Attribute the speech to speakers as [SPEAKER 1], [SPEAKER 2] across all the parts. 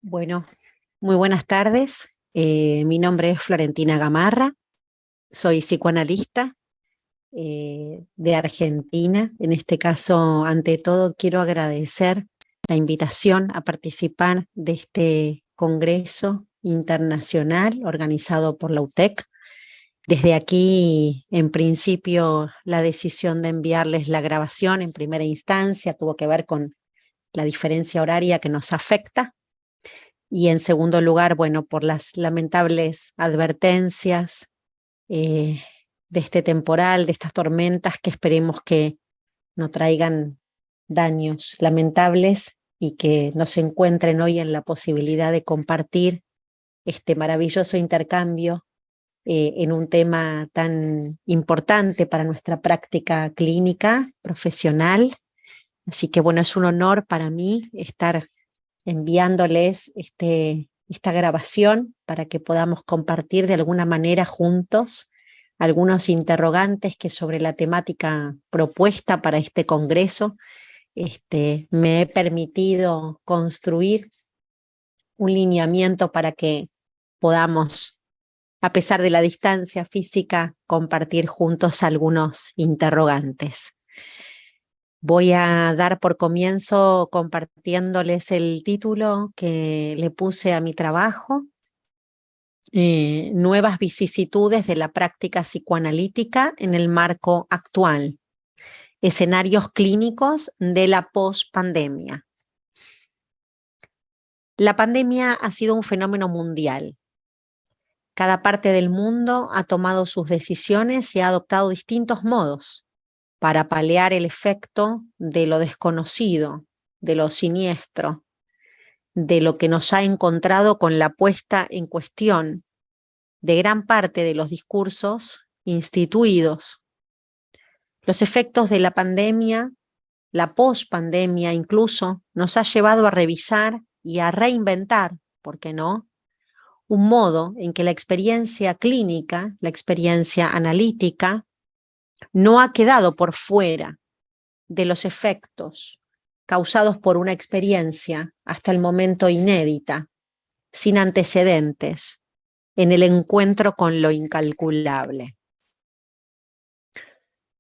[SPEAKER 1] Bueno, muy buenas tardes. Mi nombre es Florentina Gamarra, soy psicoanalista de Argentina. En este caso, ante todo, quiero agradecer la invitación a participar de este congreso internacional organizado por la UTEC. Desde aquí, en principio, la decisión de enviarles la grabación en primera instancia tuvo que ver con la diferencia horaria que nos afecta. Y en segundo lugar, bueno, por las lamentables advertencias eh, de este temporal, de estas tormentas que esperemos que no traigan daños lamentables y que nos encuentren hoy en la posibilidad de compartir este maravilloso intercambio en un tema tan importante para nuestra práctica clínica, profesional. Así que bueno, es un honor para mí estar enviándoles esta grabación para que podamos compartir de alguna manera juntos algunos interrogantes que sobre la temática propuesta para este congreso me he permitido construir un lineamiento para que podamos, a pesar de la distancia física, compartir juntos algunos interrogantes. Voy a dar por comienzo compartiéndoles el título que le puse a mi trabajo, Nuevas vicisitudes de la práctica psicoanalítica en el marco actual, escenarios clínicos de la pospandemia. La pandemia ha sido un fenómeno mundial. Cada parte del mundo ha tomado sus decisiones y ha adoptado distintos modos para paliar el efecto de lo desconocido, de lo siniestro, de lo que nos ha encontrado con la puesta en cuestión de gran parte de los discursos instituidos. Los efectos de la pandemia, la pospandemia incluso, nos ha llevado a revisar y a reinventar, ¿por qué no?, un modo en que la experiencia clínica, la experiencia analítica, no ha quedado por fuera de los efectos causados por una experiencia hasta el momento inédita, sin antecedentes, en el encuentro con lo incalculable.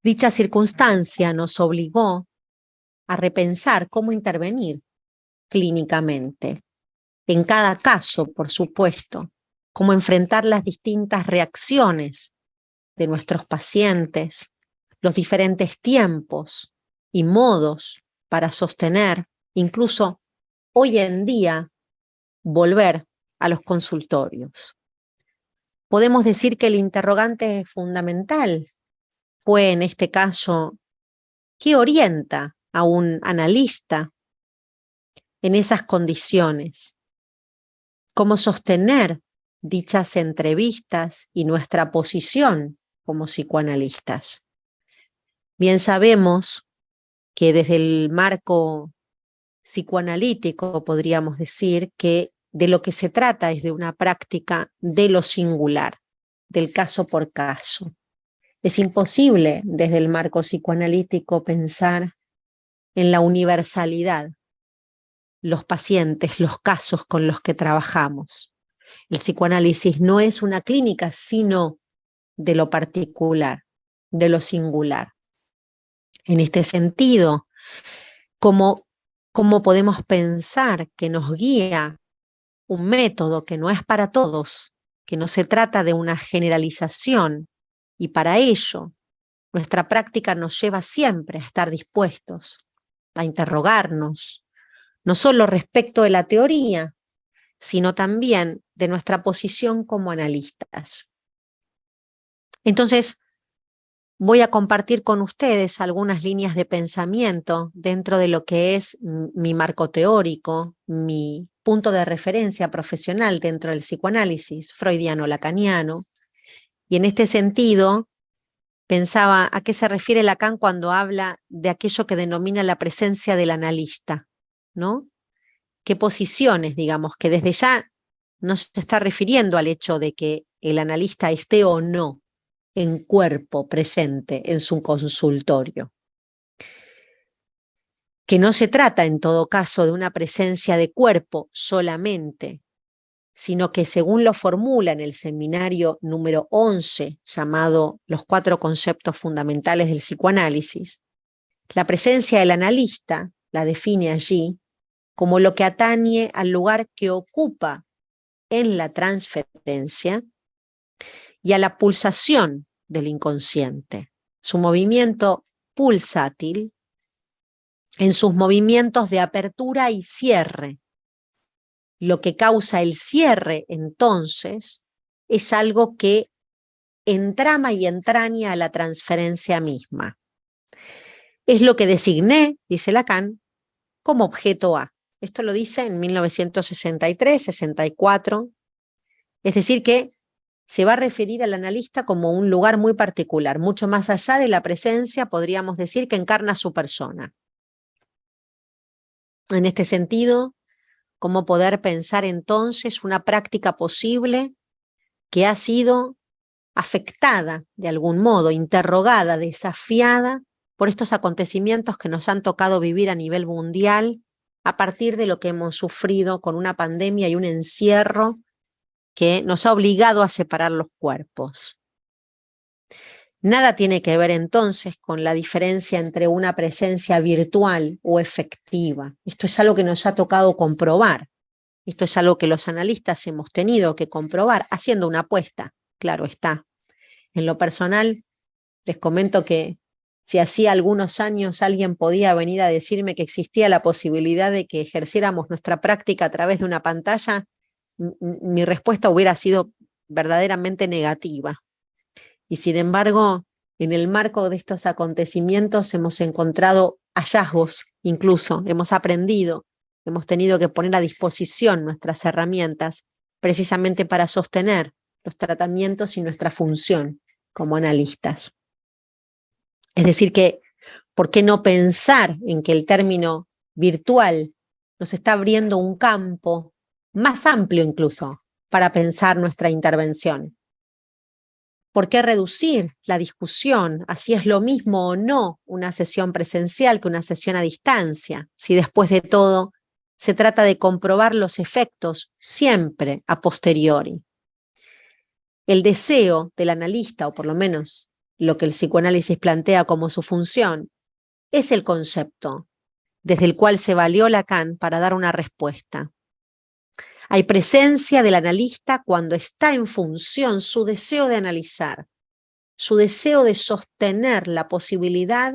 [SPEAKER 1] Dicha circunstancia nos obligó a repensar cómo intervenir clínicamente, en cada caso, por supuesto, cómo enfrentar las distintas reacciones de nuestros pacientes, los diferentes tiempos y modos para sostener, incluso hoy en día, volver a los consultorios. Podemos decir que el interrogante fundamental fue, en este caso, ¿qué orienta a un analista en esas condiciones? ¿Cómo sostener dichas entrevistas y nuestra posición como psicoanalistas? Bien sabemos que desde el marco psicoanalítico podríamos decir que de lo que se trata es de una práctica de lo singular, del caso por caso. Es imposible desde el marco psicoanalítico pensar en la universalidad, los pacientes, los casos con los que trabajamos. El psicoanálisis no es una clínica, sino de lo particular, de lo singular. En este sentido, ¿cómo podemos pensar que nos guía un método que no es para todos, que no se trata de una generalización? Y para ello, nuestra práctica nos lleva siempre a estar dispuestos a interrogarnos, no solo respecto de la teoría, sino también de nuestra posición como analistas. Entonces, voy a compartir con ustedes algunas líneas de pensamiento dentro de lo que es mi marco teórico, mi punto de referencia profesional dentro del psicoanálisis freudiano-lacaniano. Y en este sentido, pensaba a qué se refiere Lacan cuando habla de aquello que denomina la presencia del analista, ¿no? ¿Qué posiciones, digamos, que desde ya no se está refiriendo al hecho de que el analista esté o no en cuerpo presente en su consultorio? que no se trata en todo caso de una presencia de cuerpo solamente, sino que según lo formula en el seminario número 11, llamado Los 4 conceptos fundamentales del psicoanálisis, la presencia del analista la define allí como lo que atañe al lugar que ocupa en la transferencia y a la pulsación del inconsciente, su movimiento pulsátil en sus movimientos de apertura y cierre. Lo que causa el cierre, entonces, es algo que entrama y entraña a la transferencia misma. Es lo que designé, dice Lacan, como objeto A. Esto lo dice en 1963, 64. Es decir, que se va a referir al analista como un lugar muy particular, mucho más allá de la presencia, podríamos decir, que encarna su persona. En este sentido, ¿cómo poder pensar entonces una práctica posible que ha sido afectada de algún modo, interrogada, desafiada por estos acontecimientos que nos han tocado vivir a nivel mundial a partir de lo que hemos sufrido con una pandemia y un encierro que nos ha obligado a separar los cuerpos? Nada tiene que ver entonces con la diferencia entre una presencia virtual o efectiva. Esto es algo que nos ha tocado comprobar. Esto es algo que los analistas hemos tenido que comprobar haciendo una apuesta, claro está. En lo personal, les comento que si hacía algunos años alguien podía venir a decirme que existía la posibilidad de que ejerciéramos nuestra práctica a través de una pantalla, mi respuesta hubiera sido verdaderamente negativa. Y sin embargo, en el marco de estos acontecimientos hemos encontrado hallazgos, incluso hemos aprendido, hemos tenido que poner a disposición nuestras herramientas precisamente para sostener los tratamientos y nuestra función como analistas. Es decir que, ¿por qué no pensar en que el término virtual nos está abriendo un campo más amplio incluso para pensar nuestra intervención? ¿Por qué reducir la discusión a si es lo mismo o no una sesión presencial que una sesión a distancia, si después de todo se trata de comprobar los efectos siempre a posteriori? El deseo del analista, o por lo menos lo que el psicoanálisis plantea como su función, es el concepto desde el cual se valió Lacan para dar una respuesta. Hay presencia del analista cuando está en función su deseo de analizar, su deseo de sostener la posibilidad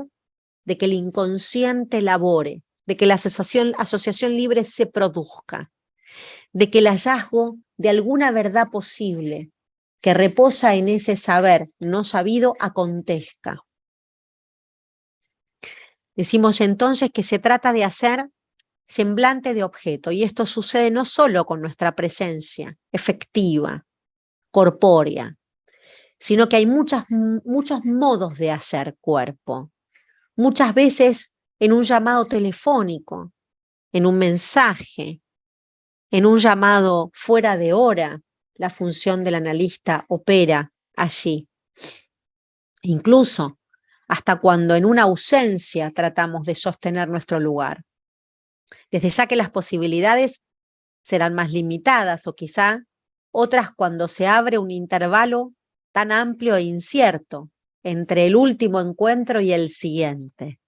[SPEAKER 1] de que el inconsciente labore, de que la asociación libre se produzca, de que el hallazgo de alguna verdad posible que reposa en ese saber no sabido acontezca. Decimos entonces que se trata de hacer semblante de objeto, y esto sucede no solo con nuestra presencia efectiva, corpórea, sino que hay muchos modos de hacer cuerpo, muchas veces en un llamado telefónico, en un mensaje, en un llamado fuera de hora. La función del analista opera allí. Incluso hasta cuando en una ausencia tratamos de sostener nuestro lugar. Desde ya que las posibilidades serán más limitadas o quizá otras cuando se abre un intervalo tan amplio e incierto entre el último encuentro y el siguiente.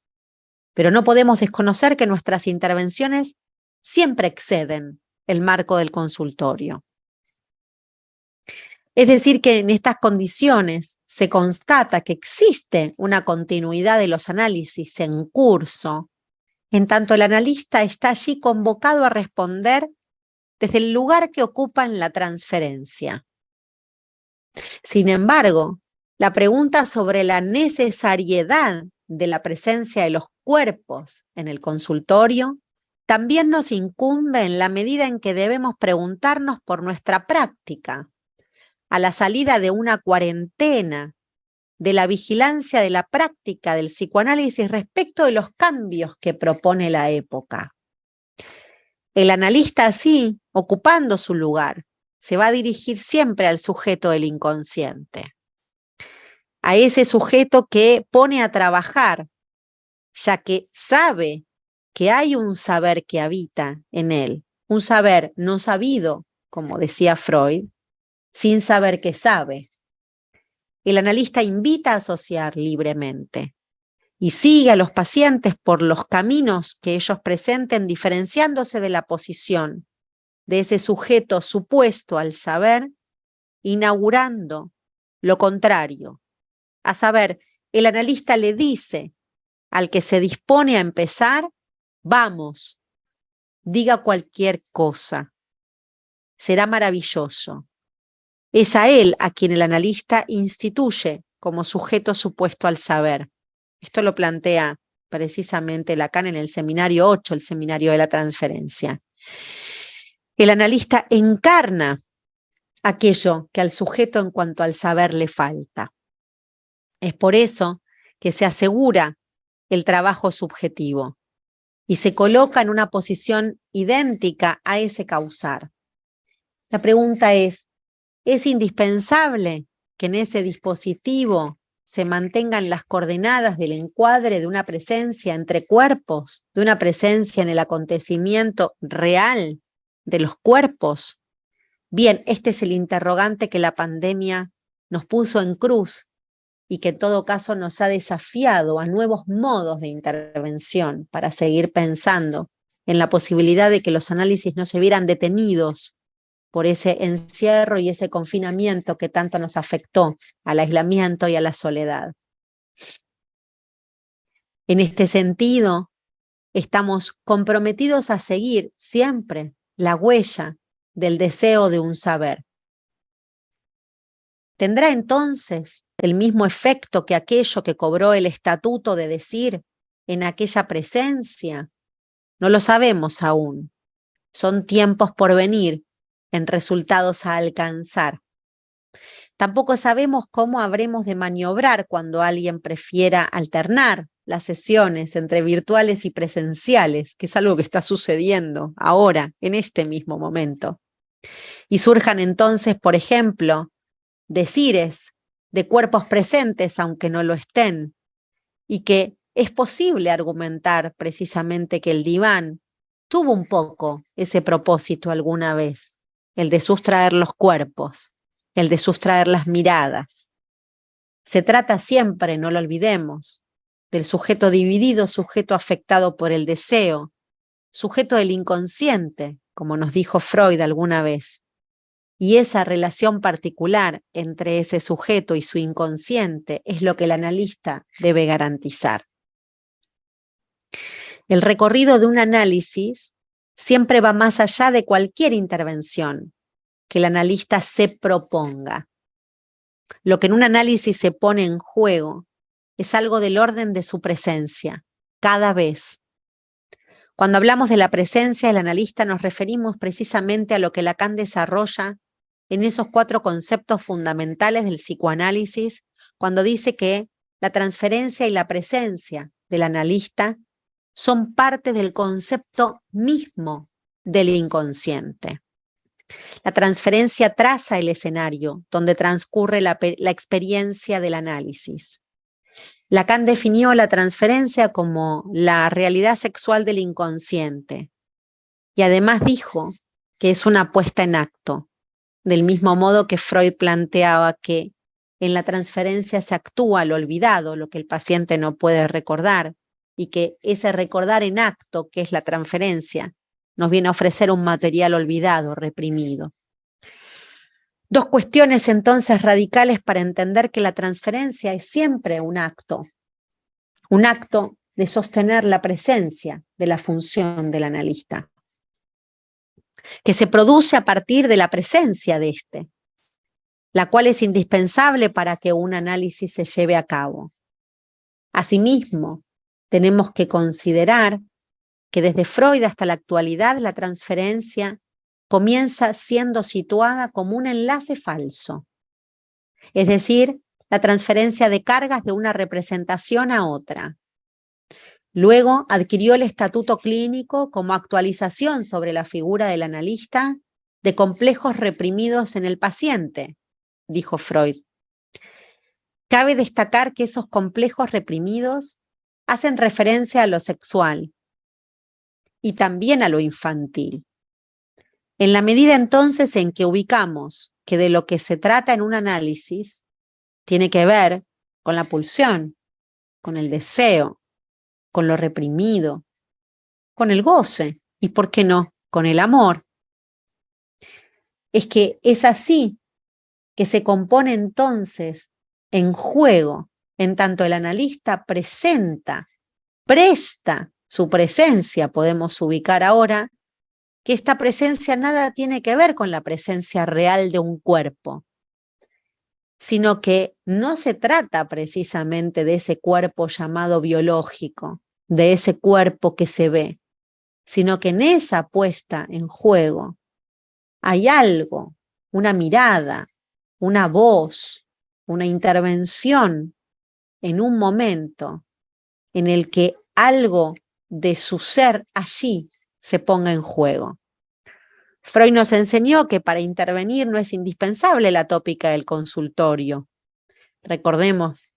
[SPEAKER 1] Pero no podemos desconocer que nuestras intervenciones siempre exceden el marco del consultorio. Es decir, que en estas condiciones se constata que existe una continuidad de los análisis en curso, en tanto el analista está allí convocado a responder desde el lugar que ocupa en la transferencia. Sin embargo, la pregunta sobre la necesariedad de la presencia de los cuerpos en el consultorio también nos incumbe en la medida en que debemos preguntarnos por nuestra práctica, a la salida de una cuarentena, de la vigilancia de la práctica del psicoanálisis respecto de los cambios que propone la época. El analista así, ocupando su lugar, se va a dirigir siempre al sujeto del inconsciente, a ese sujeto que pone a trabajar, ya que sabe que hay un saber que habita en él, un saber no sabido, como decía Freud, sin saber que sabe. El analista invita a asociar libremente y sigue a los pacientes por los caminos que ellos presenten, diferenciándose de la posición de ese sujeto supuesto al saber, inaugurando lo contrario. A saber, el analista le dice al que se dispone a empezar: vamos, diga cualquier cosa, será maravilloso. Es a él a quien el analista instituye como sujeto supuesto al saber. Esto lo plantea precisamente Lacan en el seminario 8, el seminario de la transferencia. El analista encarna aquello que al sujeto en cuanto al saber le falta. Es por eso que se asegura el trabajo subjetivo y se coloca en una posición idéntica a ese causar. La pregunta es indispensable que en ese dispositivo se mantengan las coordenadas del encuadre de una presencia entre cuerpos, de una presencia en el acontecimiento real de los cuerpos? Bien, este es el interrogante que la pandemia nos puso en cruz y que en todo caso nos ha desafiado a nuevos modos de intervención para seguir pensando en la posibilidad de que los análisis no se vieran detenidos por ese encierro y ese confinamiento que tanto nos afectó al aislamiento y a la soledad. En este sentido, estamos comprometidos a seguir siempre la huella del deseo de un saber. ¿Tendrá entonces el mismo efecto que aquello que cobró el estatuto de decir en aquella presencia? No lo sabemos aún. Son tiempos por venir en resultados a alcanzar. Tampoco sabemos cómo habremos de maniobrar cuando alguien prefiera alternar las sesiones entre virtuales y presenciales, que es algo que está sucediendo ahora, en este mismo momento. Y surjan entonces, por ejemplo, decires de cuerpos presentes aunque no lo estén, y que es posible argumentar precisamente que el diván tuvo un poco ese propósito alguna vez, el de sustraer los cuerpos, el de sustraer las miradas. Se trata siempre, no lo olvidemos, del sujeto dividido, sujeto afectado por el deseo, sujeto del inconsciente, como nos dijo Freud alguna vez. Y esa relación particular entre ese sujeto y su inconsciente es lo que el analista debe garantizar. El recorrido de un análisis siempre va más allá de cualquier intervención que el analista se proponga. Lo que en un análisis se pone en juego es algo del orden de su presencia, cada vez. Cuando hablamos de la presencia del analista nos referimos precisamente a lo que Lacan desarrolla en esos 4 conceptos fundamentales del psicoanálisis, cuando dice que la transferencia y la presencia del analista son parte del concepto mismo del inconsciente. La transferencia traza el escenario donde transcurre la experiencia del análisis. Lacan definió la transferencia como la realidad sexual del inconsciente y además dijo que es una puesta en acto, del mismo modo que Freud planteaba que en la transferencia se actúa lo olvidado, lo que el paciente no puede recordar, y que ese recordar en acto, que es la transferencia, nos viene a ofrecer un material olvidado, reprimido. 2 cuestiones entonces radicales para entender que la transferencia es siempre un acto de sostener la presencia de la función del analista, que se produce a partir de la presencia de éste, la cual es indispensable para que un análisis se lleve a cabo. Asimismo, tenemos que considerar que desde Freud hasta la actualidad la transferencia comienza siendo situada como un enlace falso, es decir, la transferencia de cargas de una representación a otra. Luego adquirió el estatuto clínico como actualización sobre la figura del analista de complejos reprimidos en el paciente, dijo Freud. Cabe destacar que esos complejos reprimidos hacen referencia a lo sexual, y también a lo infantil. En la medida entonces en que ubicamos que de lo que se trata en un análisis tiene que ver con la pulsión, con el deseo, con lo reprimido, con el goce y, ¿por qué no?, con el amor. Es que es así que se compone entonces en juego, en tanto el analista presta su presencia, podemos ubicar ahora que esta presencia nada tiene que ver con la presencia real de un cuerpo, sino que no se trata precisamente de ese cuerpo llamado biológico, de ese cuerpo que se ve, sino que en esa puesta en juego hay algo, una mirada, una voz, una intervención en un momento en el que algo de su ser allí se ponga en juego. Freud nos enseñó que para intervenir no es indispensable la tópica del consultorio. Recordemos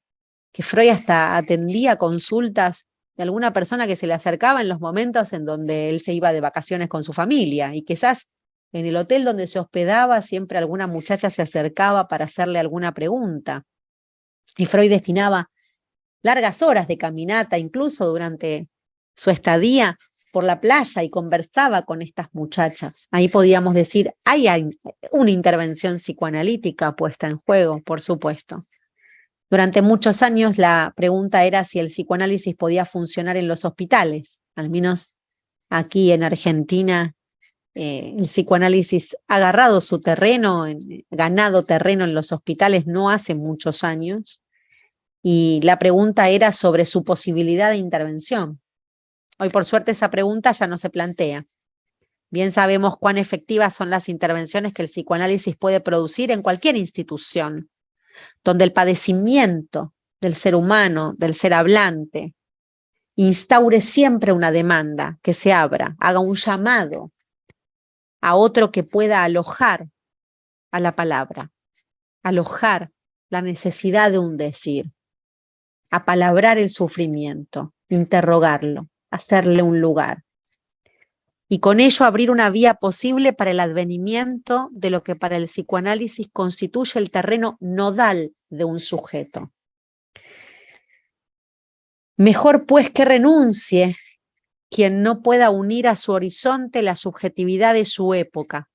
[SPEAKER 1] que Freud hasta atendía consultas de alguna persona que se le acercaba en los momentos en donde él se iba de vacaciones con su familia, y quizás en el hotel donde se hospedaba siempre alguna muchacha se acercaba para hacerle alguna pregunta. Y Freud destinaba largas horas de caminata, incluso durante su estadía por la playa, y conversaba con estas muchachas. Ahí podíamos decir, hay una intervención psicoanalítica puesta en juego, por supuesto. Durante muchos años la pregunta era si el psicoanálisis podía funcionar en los hospitales. Al menos aquí en Argentina, el psicoanálisis ha agarrado su terreno, ganado terreno en los hospitales no hace muchos años, y la pregunta era sobre su posibilidad de intervención. Hoy, por suerte, esa pregunta ya no se plantea. Bien sabemos cuán efectivas son las intervenciones que el psicoanálisis puede producir en cualquier institución, donde el padecimiento del ser humano, del ser hablante, instaure siempre una demanda, que se abra, haga un llamado a otro que pueda alojar a la palabra, alojar la necesidad de un decir, apalabrar el sufrimiento, interrogarlo, hacerle un lugar, y con ello abrir una vía posible para el advenimiento de lo que para el psicoanálisis constituye el terreno nodal de un sujeto. Mejor pues que renuncie quien no pueda unir a su horizonte la subjetividad de su época,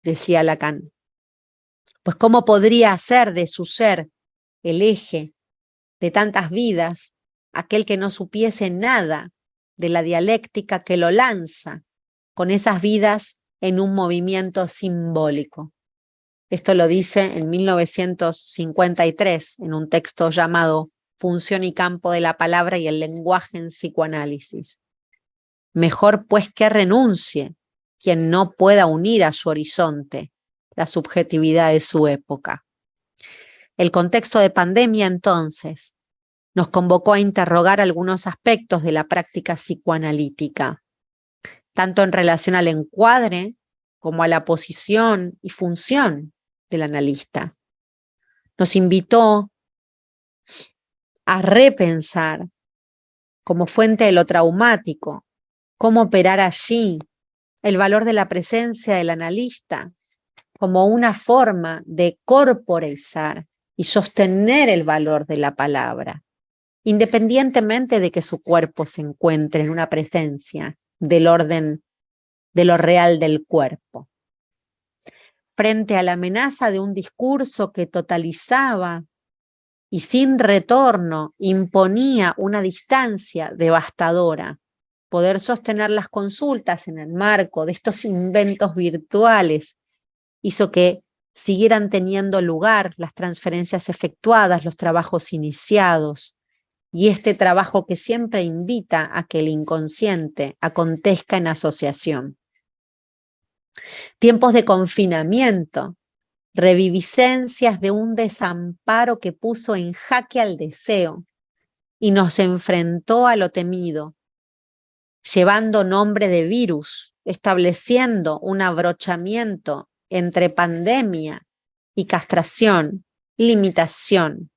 [SPEAKER 1] decía Lacan. Pues ¿cómo podría hacer de su ser el eje de tantas vidas aquel que no supiese nada de la dialéctica que lo lanza con esas vidas en un movimiento simbólico? Esto lo dice en 1953 en un texto llamado Función y campo de la palabra y el lenguaje en psicoanálisis. Mejor pues que renuncie quien no pueda unir a su horizonte la subjetividad de su época. El contexto de pandemia, entonces, nos convocó a interrogar algunos aspectos de la práctica psicoanalítica, tanto en relación al encuadre como a la posición y función del analista. Nos invitó a repensar como fuente de lo traumático, cómo operar allí, el valor de la presencia del analista como una forma de corporeizar y sostener el valor de la palabra, independientemente de que su cuerpo se encuentre en una presencia del orden de lo real del cuerpo. Frente a la amenaza de un discurso que totalizaba y sin retorno imponía una distancia devastadora, poder sostener las consultas en el marco de estos inventos virtuales hizo que siguieran teniendo lugar las transferencias efectuadas, los trabajos iniciados, y este trabajo que siempre invita a que el inconsciente acontezca en asociación. Tiempos de confinamiento, reviviscencias de un desamparo que puso en jaque al deseo y nos enfrentó a lo temido, llevando nombre de virus, estableciendo un abrochamiento entre pandemia y castración, limitación,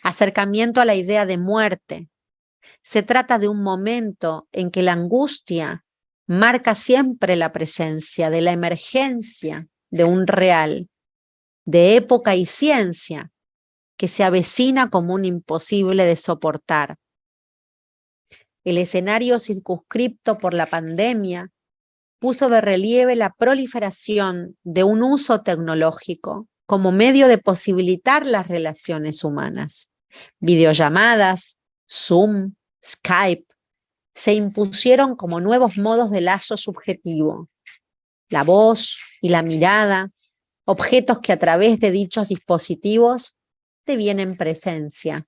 [SPEAKER 1] acercamiento a la idea de muerte. Se trata de un momento en que la angustia marca siempre la presencia de la emergencia de un real, de época y ciencia, que se avecina como un imposible de soportar. El escenario circunscripto por la pandemia puso de relieve la proliferación de un uso tecnológico como medio de posibilitar las relaciones humanas. Videollamadas, Zoom, Skype, se impusieron como nuevos modos de lazo subjetivo. La voz y la mirada, objetos que a través de dichos dispositivos devienen presencia.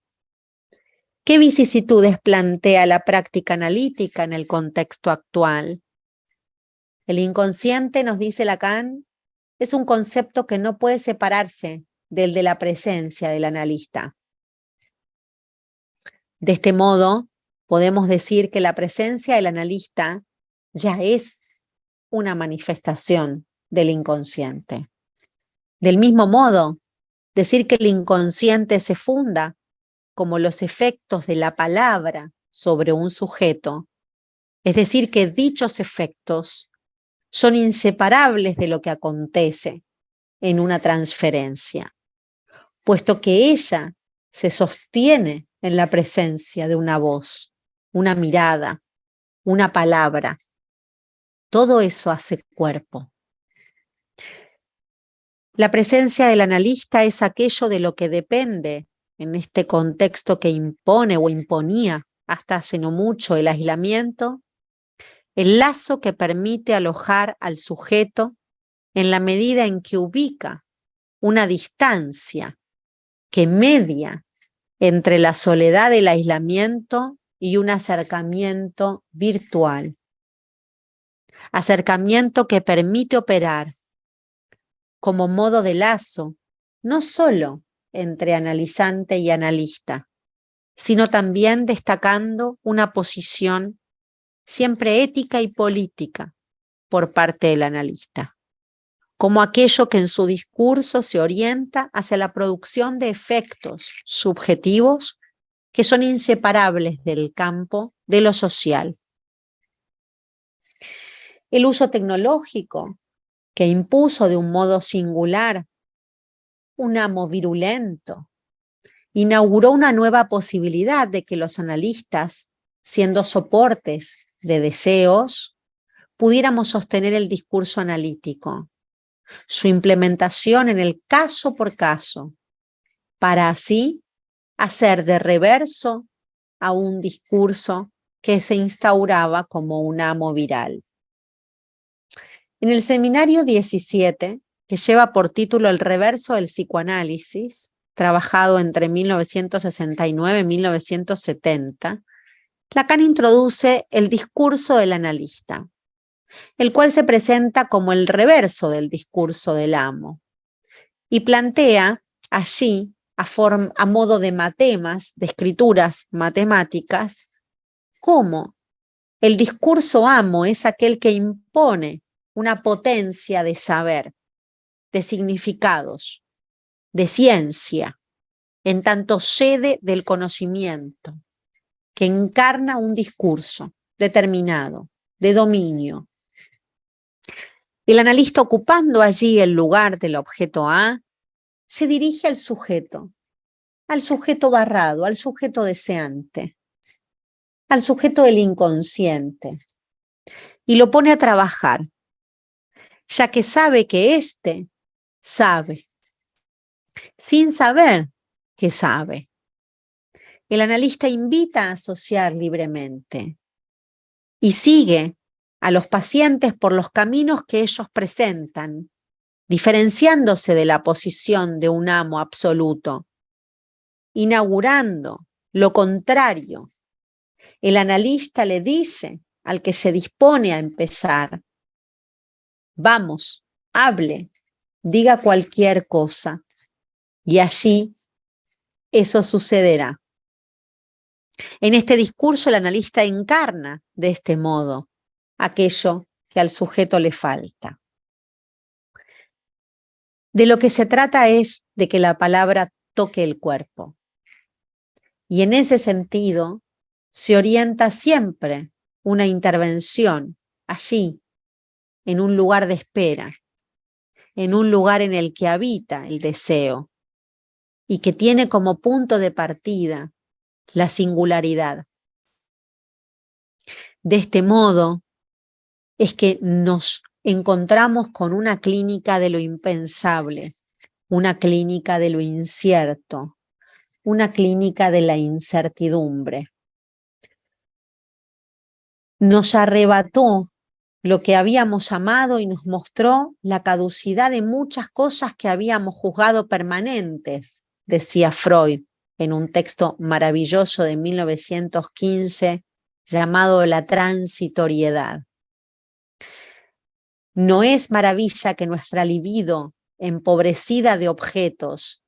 [SPEAKER 1] ¿Qué vicisitudes plantea la práctica analítica en el contexto actual? El inconsciente, nos dice Lacan, es un concepto que no puede separarse del de la presencia del analista. De este modo, podemos decir que la presencia del analista ya es una manifestación del inconsciente. Del mismo modo, decir que el inconsciente se funda como los efectos de la palabra sobre un sujeto, es decir, que dichos efectos son inseparables de lo que acontece en una transferencia, puesto que ella se sostiene en la presencia de una voz, una mirada, una palabra. Todo eso hace cuerpo. La presencia del analista es aquello de lo que depende en este contexto que impone o imponía hasta hace no mucho el aislamiento, el lazo que permite alojar al sujeto en la medida en que ubica una distancia que media entre la soledad del aislamiento y un acercamiento virtual. Acercamiento que permite operar como modo de lazo, no solo entre analizante y analista, sino también destacando una posición siempre ética y política por parte del analista, como aquello que en su discurso se orienta hacia la producción de efectos subjetivos que son inseparables del campo de lo social. El uso tecnológico, que impuso de un modo singular un amo virulento, inauguró una nueva posibilidad de que los analistas, siendo soportes de deseos, pudiéramos sostener el discurso analítico, su implementación en el caso por caso, para así hacer de reverso a un discurso que se instauraba como un amo viral. En el seminario 17, que lleva por título El reverso del psicoanálisis, trabajado entre 1969 y 1970, Lacan introduce el discurso del analista, el cual se presenta como el reverso del discurso del amo, y plantea allí, a modo de matemas, de escrituras matemáticas, cómo el discurso amo es aquel que impone una potencia de saber, de significados, de ciencia, en tanto sede del conocimiento, que encarna un discurso determinado, de dominio. El analista, ocupando allí el lugar del objeto A, se dirige al sujeto barrado, al sujeto deseante, al sujeto del inconsciente, y lo pone a trabajar, ya que sabe que éste sabe, sin saber que sabe. El analista invita a asociar libremente y sigue a los pacientes por los caminos que ellos presentan, diferenciándose de la posición de un amo absoluto, inaugurando lo contrario. El analista le dice al que se dispone a empezar: vamos, hable, diga cualquier cosa, y allí eso sucederá. En este discurso el analista encarna de este modo aquello que al sujeto le falta. De lo que se trata es de que la palabra toque el cuerpo. Y en ese sentido se orienta siempre una intervención allí, en un lugar de espera, en un lugar en el que habita el deseo y que tiene como punto de partida la singularidad. De este modo es que nos encontramos con una clínica de lo impensable, una clínica de lo incierto, una clínica de la incertidumbre. Nos arrebató lo que habíamos amado y nos mostró la caducidad de muchas cosas que habíamos juzgado permanentes, decía Freud en un texto maravilloso de 1915 llamado La transitoriedad. No es maravilla que nuestra libido, empobrecida de objetos,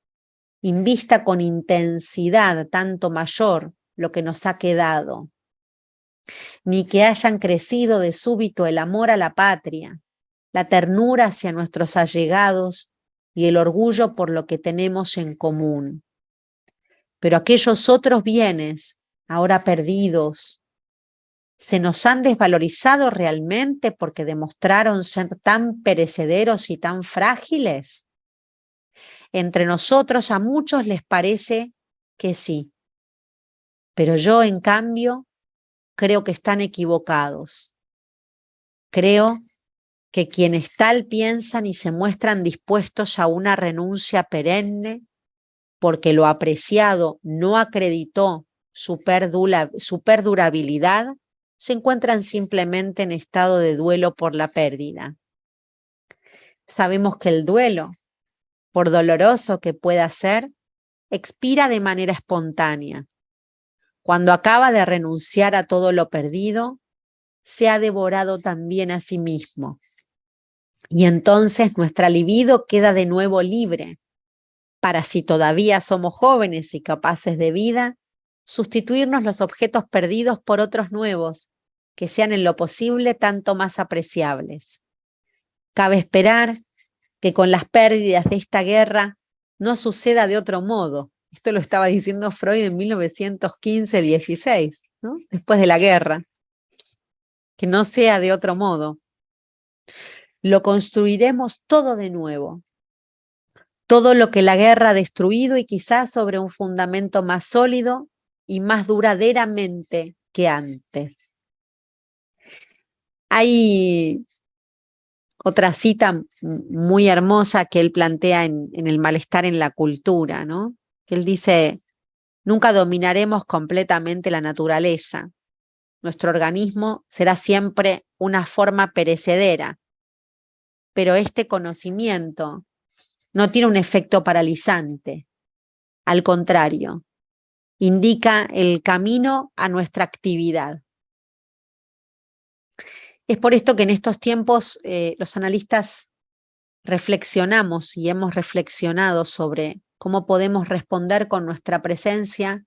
[SPEAKER 1] invista con intensidad tanto mayor lo que nos ha quedado, ni que hayan crecido de súbito el amor a la patria, la ternura hacia nuestros allegados y el orgullo por lo que tenemos en común. Pero aquellos otros bienes, ahora perdidos, ¿se nos han desvalorizado realmente porque demostraron ser tan perecederos y tan frágiles? Entre nosotros a muchos les parece que sí, pero yo, en cambio, creo que están equivocados. Creo que quienes tal piensan y se muestran dispuestos a una renuncia perenne porque lo apreciado no acreditó su perdurabilidad, se encuentran simplemente en estado de duelo por la pérdida. Sabemos que el duelo, por doloroso que pueda ser, expira de manera espontánea. Cuando acaba de renunciar a todo lo perdido, se ha devorado también a sí mismo. Y entonces nuestra libido queda de nuevo libre para, si todavía somos jóvenes y capaces de vida, sustituirnos los objetos perdidos por otros nuevos, que sean en lo posible tanto más apreciables. Cabe esperar que con las pérdidas de esta guerra no suceda de otro modo. Esto lo estaba diciendo Freud en 1915-16, ¿no? Después de la guerra. Que no sea de otro modo. Lo construiremos todo de nuevo. Todo lo que la guerra ha destruido y quizás sobre un fundamento más sólido y más duraderamente que antes. Hay otra cita muy hermosa que él plantea en el malestar en la cultura, ¿no? Que él dice: nunca dominaremos completamente la naturaleza. Nuestro organismo será siempre una forma perecedera, pero este conocimiento no tiene un efecto paralizante. Al contrario, indica el camino a nuestra actividad. Es por esto que en estos tiempos los analistas reflexionamos y hemos reflexionado sobre cómo podemos responder con nuestra presencia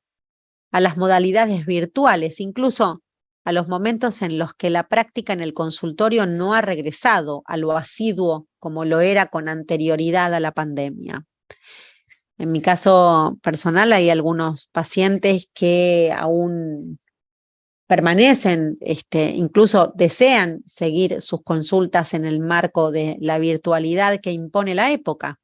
[SPEAKER 1] a las modalidades virtuales, incluso a los momentos en los que la práctica en el consultorio no ha regresado a lo asiduo como lo era con anterioridad a la pandemia. En mi caso personal hay algunos pacientes que aún permanecen, incluso desean seguir sus consultas en el marco de la virtualidad que impone la época.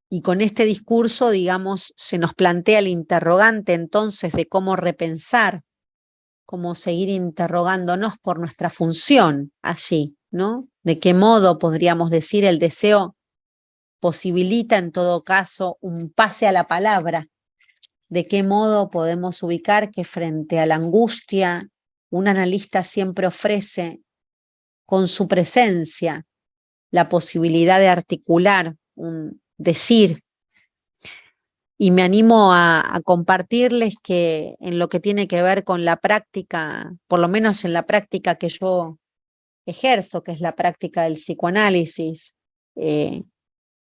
[SPEAKER 1] Y con este discurso, digamos, se nos plantea el interrogante entonces de cómo repensar, cómo seguir interrogándonos por nuestra función allí, ¿no? De qué modo podríamos decir el deseo posibilita en todo caso un pase a la palabra. ¿De qué modo podemos ubicar que frente a la angustia un analista siempre ofrece con su presencia la posibilidad de articular un decir? Y me animo a compartirles que en lo que tiene que ver con la práctica, por lo menos en la práctica que yo ejerzo, que es la práctica del psicoanálisis,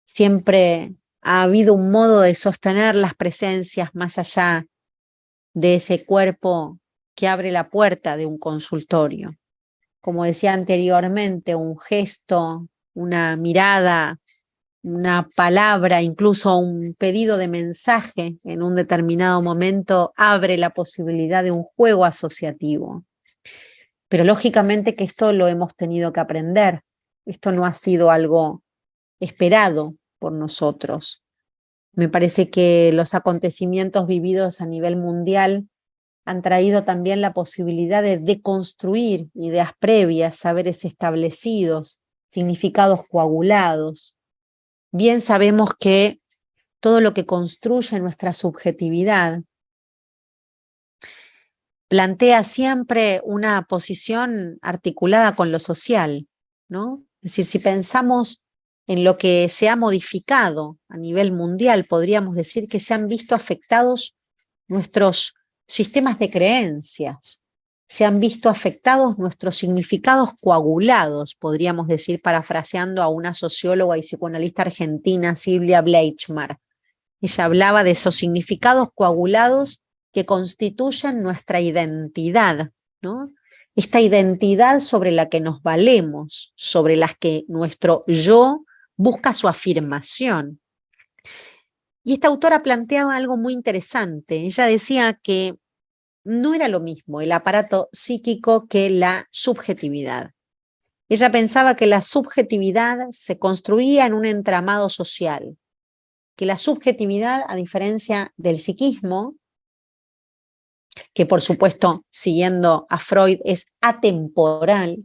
[SPEAKER 1] siempre ha habido un modo de sostener las presencias más allá de ese cuerpo que abre la puerta de un consultorio. Como decía anteriormente, un gesto, una mirada, una palabra, incluso un pedido de mensaje en un determinado momento abre la posibilidad de un juego asociativo. Pero lógicamente que esto lo hemos tenido que aprender. Esto no ha sido algo esperado por nosotros. Me parece que los acontecimientos vividos a nivel mundial han traído también la posibilidad de deconstruir ideas previas, saberes establecidos, significados coagulados. Bien sabemos que todo lo que construye nuestra subjetividad plantea siempre una posición articulada con lo social, ¿no? Es decir, si pensamos en lo que se ha modificado a nivel mundial, podríamos decir que se han visto afectados nuestros sistemas de creencias, se han visto afectados nuestros significados coagulados, podríamos decir, parafraseando a una socióloga y psicoanalista argentina, Silvia Bleichmar. Ella hablaba de esos significados coagulados que constituyen nuestra identidad, ¿no? Esta identidad sobre la que nos valemos, sobre la que nuestro yo busca su afirmación. Y esta autora planteaba algo muy interesante. Ella decía que no era lo mismo el aparato psíquico que la subjetividad. Ella pensaba que la subjetividad se construía en un entramado social, que la subjetividad, a diferencia del psiquismo, que por supuesto, siguiendo a Freud, es atemporal,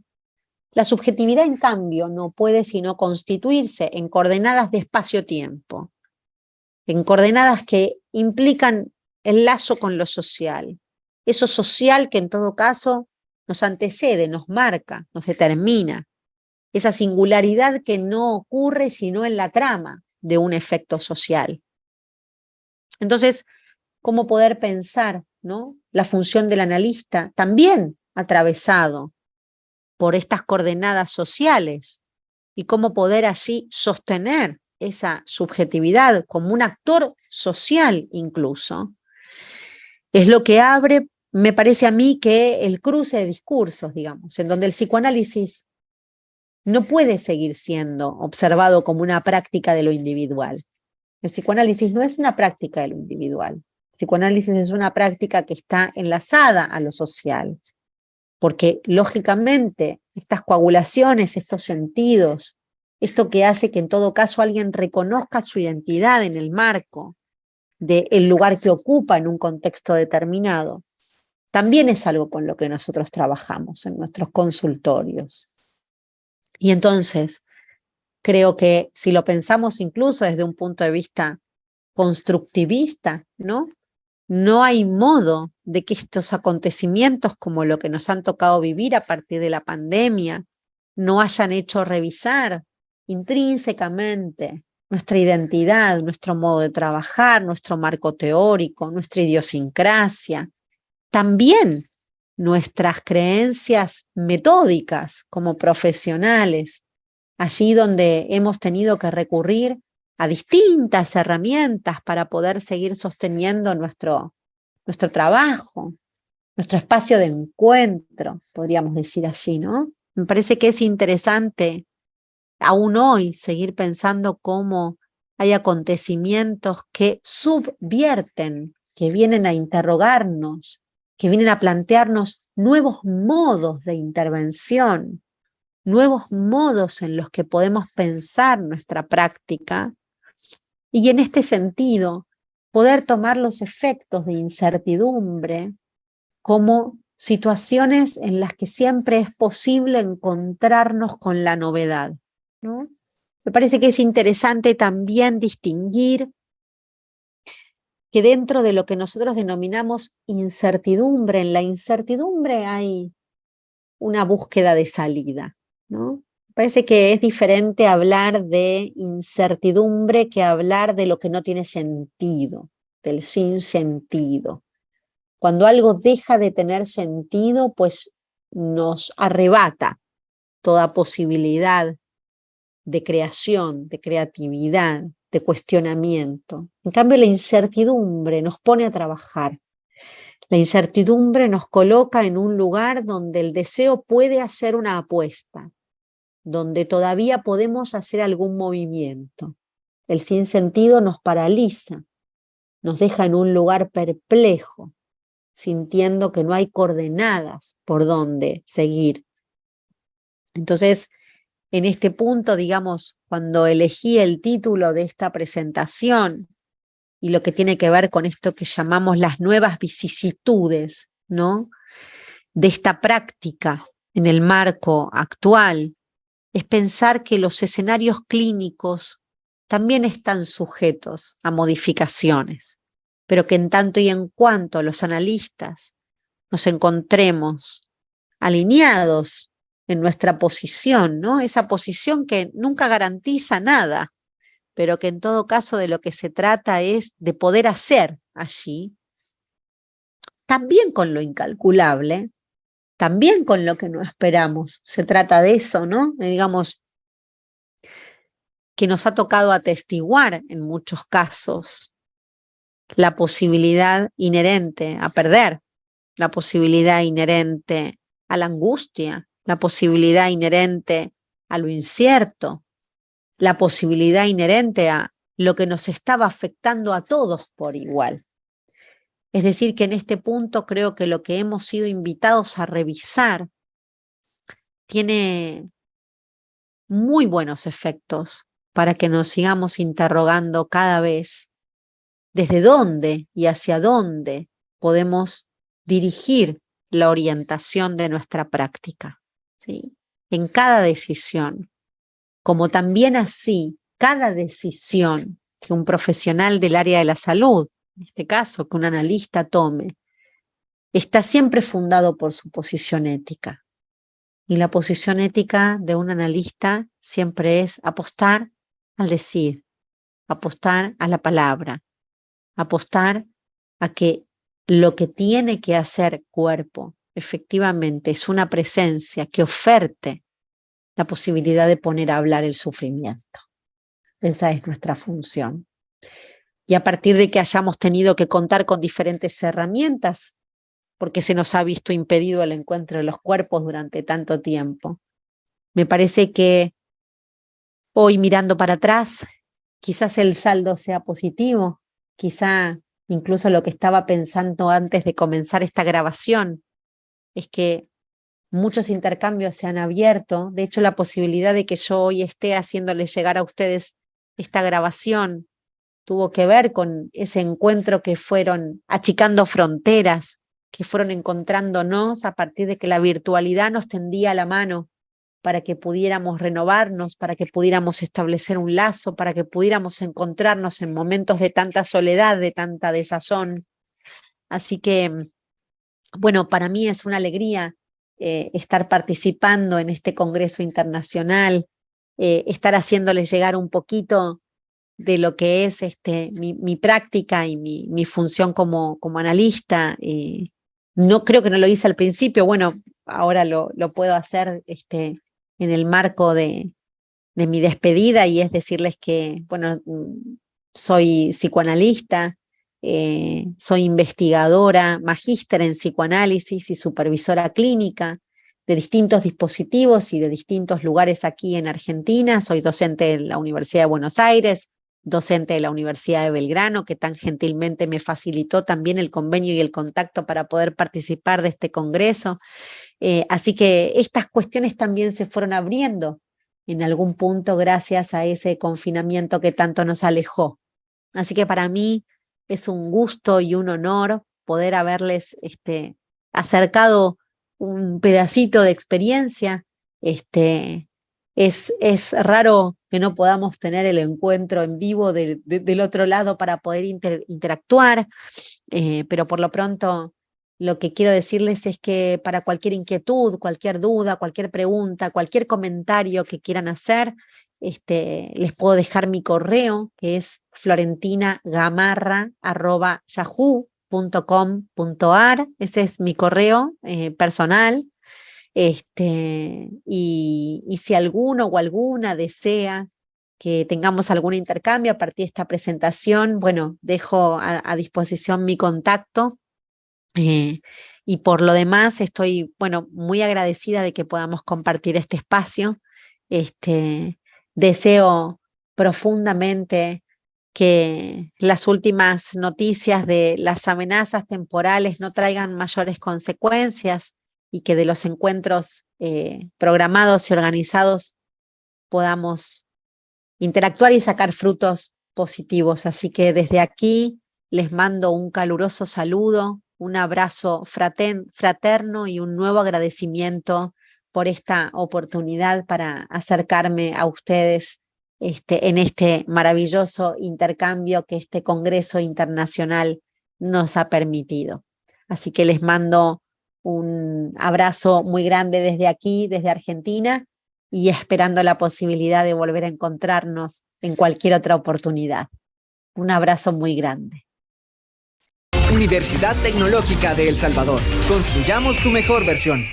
[SPEAKER 1] la subjetividad, en cambio, no puede sino constituirse en coordenadas de espacio-tiempo, en coordenadas que implican el lazo con lo social, eso social que en todo caso nos antecede, nos marca, nos determina, esa singularidad que no ocurre sino en la trama de un efecto social. Entonces, ¿cómo poder pensar, ¿no?, la función del analista también atravesado por estas coordenadas sociales y cómo poder allí sostener esa subjetividad como un actor social incluso? Es lo que abre, me parece a mí, que el cruce de discursos, digamos, en donde el psicoanálisis no puede seguir siendo observado como una práctica de lo individual. El psicoanálisis no es una práctica de lo individual. El psicoanálisis es una práctica que está enlazada a lo social, porque lógicamente estas coagulaciones, estos sentidos, esto que hace que en todo caso alguien reconozca su identidad en el marco del lugar que ocupa en un contexto determinado, también es algo con lo que nosotros trabajamos en nuestros consultorios. Y entonces, creo que si lo pensamos incluso desde un punto de vista constructivista, ¿no? No hay modo de que estos acontecimientos como lo que nos han tocado vivir a partir de la pandemia no hayan hecho revisar intrínsecamente nuestra identidad, nuestro modo de trabajar, nuestro marco teórico, nuestra idiosincrasia, también nuestras creencias metódicas como profesionales, allí donde hemos tenido que recurrir a distintas herramientas para poder seguir sosteniendo nuestro trabajo, nuestro espacio de encuentro, podríamos decir así, ¿no? Me parece que es interesante aún hoy seguir pensando cómo hay acontecimientos que subvierten, que vienen a interrogarnos, que vienen a plantearnos nuevos modos de intervención, nuevos modos en los que podemos pensar nuestra práctica y en este sentido poder tomar los efectos de incertidumbre como situaciones en las que siempre es posible encontrarnos con la novedad, ¿no? Me parece que es interesante también distinguir que dentro de lo que nosotros denominamos incertidumbre, en la incertidumbre hay una búsqueda de salida, ¿no? Parece que es diferente hablar de incertidumbre que hablar de lo que no tiene sentido, del sinsentido. Cuando algo deja de tener sentido, pues nos arrebata toda posibilidad de creación, de creatividad, de cuestionamiento. En cambio, la incertidumbre nos pone a trabajar. La incertidumbre nos coloca en un lugar donde el deseo puede hacer una apuesta, donde todavía podemos hacer algún movimiento. El sinsentido nos paraliza, nos deja en un lugar perplejo, sintiendo que no hay coordenadas por dónde seguir. Entonces, en este punto, digamos, cuando elegí el título de esta presentación y lo que tiene que ver con esto que llamamos las nuevas vicisitudes, ¿no?, de esta práctica en el marco actual, es pensar que los escenarios clínicos también están sujetos a modificaciones, pero que en tanto y en cuanto los analistas nos encontremos alineados en nuestra posición, ¿no? Esa posición que nunca garantiza nada, pero que en todo caso de lo que se trata es de poder hacer allí, también con lo incalculable, también con lo que no esperamos. Se trata de eso, ¿no? Digamos, que nos ha tocado atestiguar en muchos casos la posibilidad inherente a perder, la posibilidad inherente a la angustia, la posibilidad inherente a lo incierto, la posibilidad inherente a lo que nos estaba afectando a todos por igual. Es decir, que en este punto creo que lo que hemos sido invitados a revisar tiene muy buenos efectos para que nos sigamos interrogando cada vez desde dónde y hacia dónde podemos dirigir la orientación de nuestra práctica, ¿sí? En cada decisión, como también así cada decisión que un profesional del área de la salud, en este caso que un analista tome, está siempre fundado por su posición ética. Y la posición ética de un analista siempre es apostar al decir, apostar a la palabra, apostar a que lo que tiene que hacer cuerpo efectivamente es una presencia que oferte la posibilidad de poner a hablar el sufrimiento. Esa es nuestra función. Y a partir de que hayamos tenido que contar con diferentes herramientas, porque se nos ha visto impedido el encuentro de los cuerpos durante tanto tiempo, me parece que hoy, mirando para atrás, quizás el saldo sea positivo, quizá incluso lo que estaba pensando antes de comenzar esta grabación es que muchos intercambios se han abierto. De hecho, la posibilidad de que yo hoy esté haciéndoles llegar a ustedes esta grabación tuvo que ver con ese encuentro que fueron achicando fronteras, que fueron encontrándonos a partir de que la virtualidad nos tendía la mano para que pudiéramos renovarnos, para que pudiéramos establecer un lazo, para que pudiéramos encontrarnos en momentos de tanta soledad, de tanta desazón. Así que, bueno, para mí es una alegría estar participando en este Congreso Internacional, estar haciéndoles llegar un poquito de lo que es mi práctica y mi función como analista. No creo que no lo hice al principio, bueno, ahora lo puedo hacer en el marco de mi despedida, y es decirles que, bueno, soy psicoanalista, soy investigadora, magíster en psicoanálisis y supervisora clínica de distintos dispositivos y de distintos lugares aquí en Argentina. Soy docente de la Universidad de Buenos Aires, docente de la Universidad de Belgrano, que tan gentilmente me facilitó también el convenio y el contacto para poder participar de este congreso. Así que estas cuestiones también se fueron abriendo en algún punto gracias a ese confinamiento que tanto nos alejó. Así que para mí es un gusto y un honor poder haberles acercado un pedacito de experiencia. Es raro que no podamos tener el encuentro en vivo del otro lado para poder interactuar, pero por lo pronto lo que quiero decirles es que para cualquier inquietud, cualquier duda, cualquier pregunta, cualquier comentario que quieran hacer, les puedo dejar mi correo, que es florentinagamarra@yahoo.com.ar. Ese es mi correo personal. Y si alguno o alguna desea que tengamos algún intercambio a partir de esta presentación, bueno, dejo a disposición mi contacto. Y por lo demás estoy, bueno, muy agradecida de que podamos compartir este espacio. Deseo profundamente que las últimas noticias de las amenazas temporales no traigan mayores consecuencias y que de los encuentros programados y organizados podamos interactuar y sacar frutos positivos. Así que desde aquí les mando un caluroso saludo, un abrazo fraterno y un nuevo agradecimiento por esta oportunidad para acercarme a ustedes en este maravilloso intercambio que este Congreso Internacional nos ha permitido. Así que les mando un abrazo muy grande desde aquí, desde Argentina, y esperando la posibilidad de volver a encontrarnos en cualquier otra oportunidad. Un abrazo muy grande.
[SPEAKER 2] Universidad Tecnológica de El Salvador. Construyamos tu mejor versión.